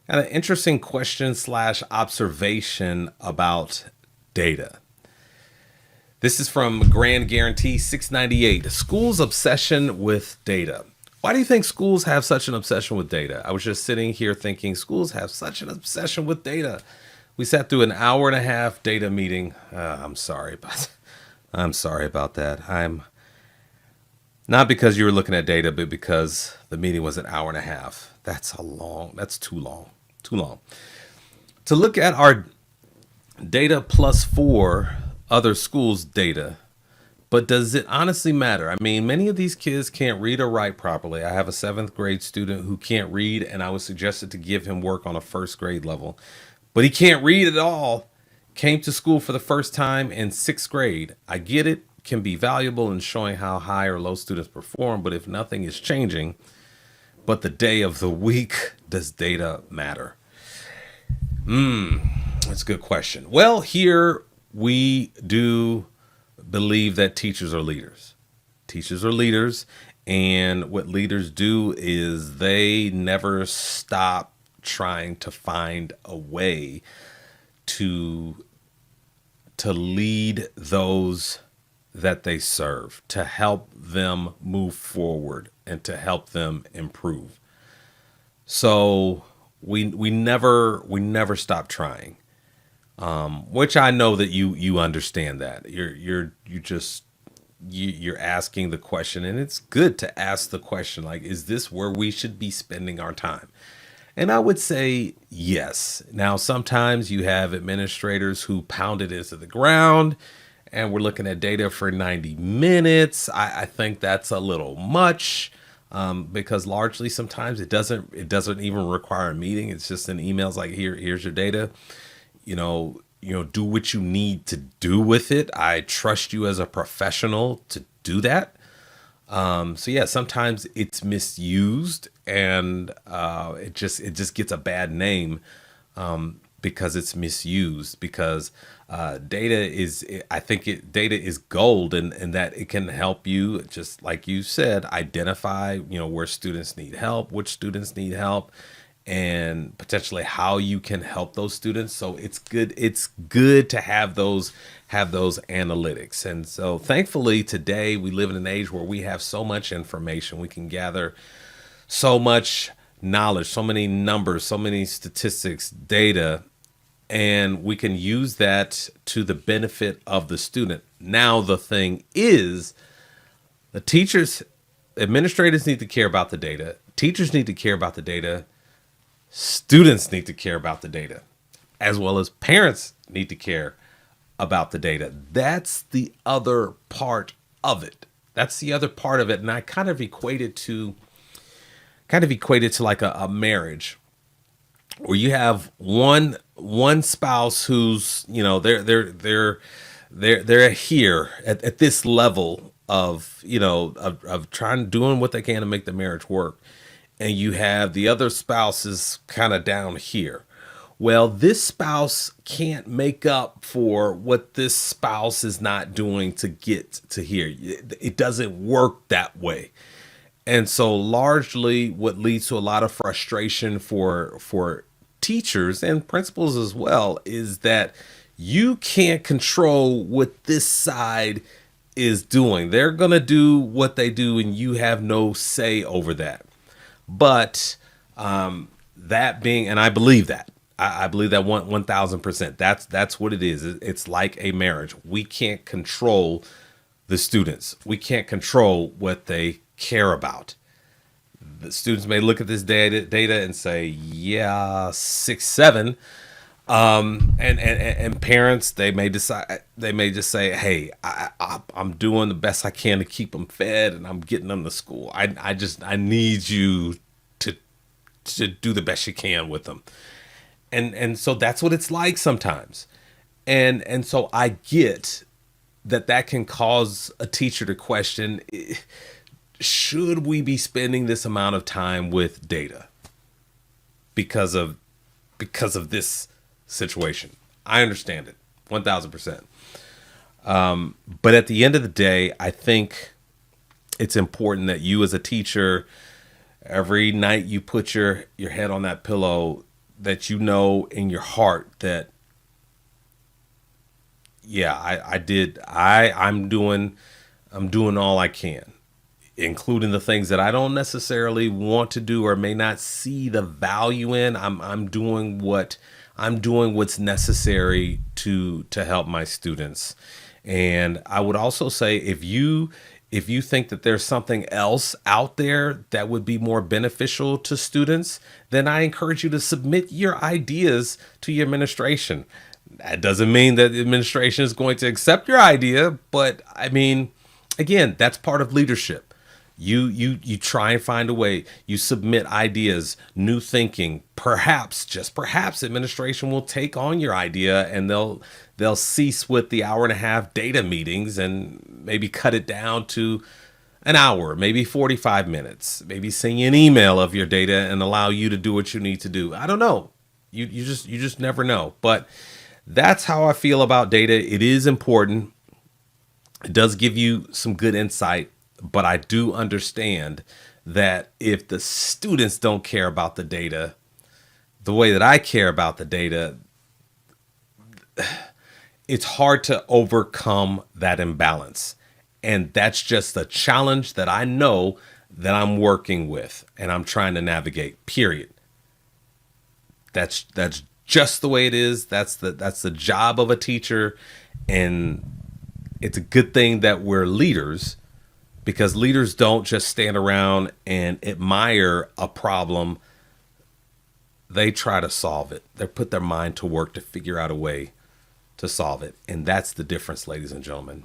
Got an interesting question slash observation about data. This is from Grand Guarantee 698. School's obsession with data. Why do you think schools have such an obsession with data? I was just sitting here thinking schools have such an obsession with data. We sat through an hour and a half data meeting. I'm sorry about that. I'm not because you were looking at data, but because the meeting was an hour and a half. That's too long. Too long. To look at our data plus four other schools' data. But does it honestly matter? I mean, many of these kids can't read or write properly. I have a seventh grade student who can't read, and I was suggested to give him work on a first grade level. But he can't read at all. Came to school for the first time in sixth grade. I get it, can be valuable in showing how high or low students perform, but if nothing is changing but the day of the week, does data matter? That's a good question. Well, here we do believe that teachers are leaders. Teachers are leaders, and what leaders do is they never stop trying to find a way to lead those that they serve, to help them move forward and to help them improve. So we never stop trying. Which I know that you understand that you're asking the question, and it's good to ask the question, like, is this where we should be spending our time? And I would say yes. Now sometimes you have administrators who pound it into the ground, and we're looking at data for 90 minutes. I think that's a little much. Because largely sometimes it doesn't even require a meeting. It's just an emails like, here's your data. Do what you need to do with it. I trust you as a professional to do that. So yeah, sometimes it's misused, and it just gets a bad name, because it's misused. Because data is, I think data is gold, and that it can help you, just like you said, identify where students need help, which students need help, and potentially how you can help those students. So it's good to have those analytics. And so thankfully today we live in an age where we have so much information. We can gather so much knowledge, so many numbers, so many statistics, data, and we can use that to the benefit of the student. Now the thing is, the teachers, administrators need to care about the data. Teachers need to care about the data. Students need to care about the data, as well as parents need to care about the data. That's the other part of it. That's the other part of it. And I kind of equated to like a marriage, where you have one spouse who's, they're here at this level of, of trying, doing what they can to make the marriage work, and you have the other spouse is kind of down here. Well, this spouse can't make up for what this spouse is not doing to get to here. It doesn't work that way. And so largely what leads to a lot of frustration for teachers and principals as well is that you can't control what this side is doing. They're going to do what they do, and you have no say over that. But that being, and I believe that. I believe that 1,000%. That's what it is. It's like a marriage. We can't control the students. We can't control what they care about. The students may look at this data and say, yeah, 6, 7. And parents, they may just say, hey, I'm doing the best I can to keep them fed, and I'm getting them to school. I need you to do the best you can with them. And so that's what it's like sometimes. And so I get that can cause a teacher to question, should we be spending this amount of time with data because of this situation? I understand it 1,000%. But at the end of the day, I think it's important that you as a teacher, every night you put your head on that pillow, that you know in your heart that, yeah, I'm doing all I can, including the things that I don't necessarily want to do or may not see the value in. I'm doing what's necessary to help my students. And I would also say, if you think that there's something else out there that would be more beneficial to students, then I encourage you to submit your ideas to your administration. That doesn't mean that the administration is going to accept your idea, but I mean, again, that's part of leadership. You try and find a way. You submit ideas, new thinking. Perhaps, just perhaps, administration will take on your idea and they'll cease with the hour and a half data meetings and maybe cut it down to an hour, maybe 45 minutes, maybe send you an email of your data and allow you to do what you need to do. I don't know. You just never know. But that's how I feel about data. It is important. It does give you some good insight, but I do understand that if the students don't care about the data the way that I care about the data, it's hard to overcome that imbalance. And that's just a challenge that I know that I'm working with and I'm trying to navigate, period. That's just the way it is. That's the job of a teacher. And it's a good thing that we're leaders, because leaders don't just stand around and admire a problem. They try to solve it. They put their mind to work to figure out a way to solve it. And that's the difference, ladies and gentlemen.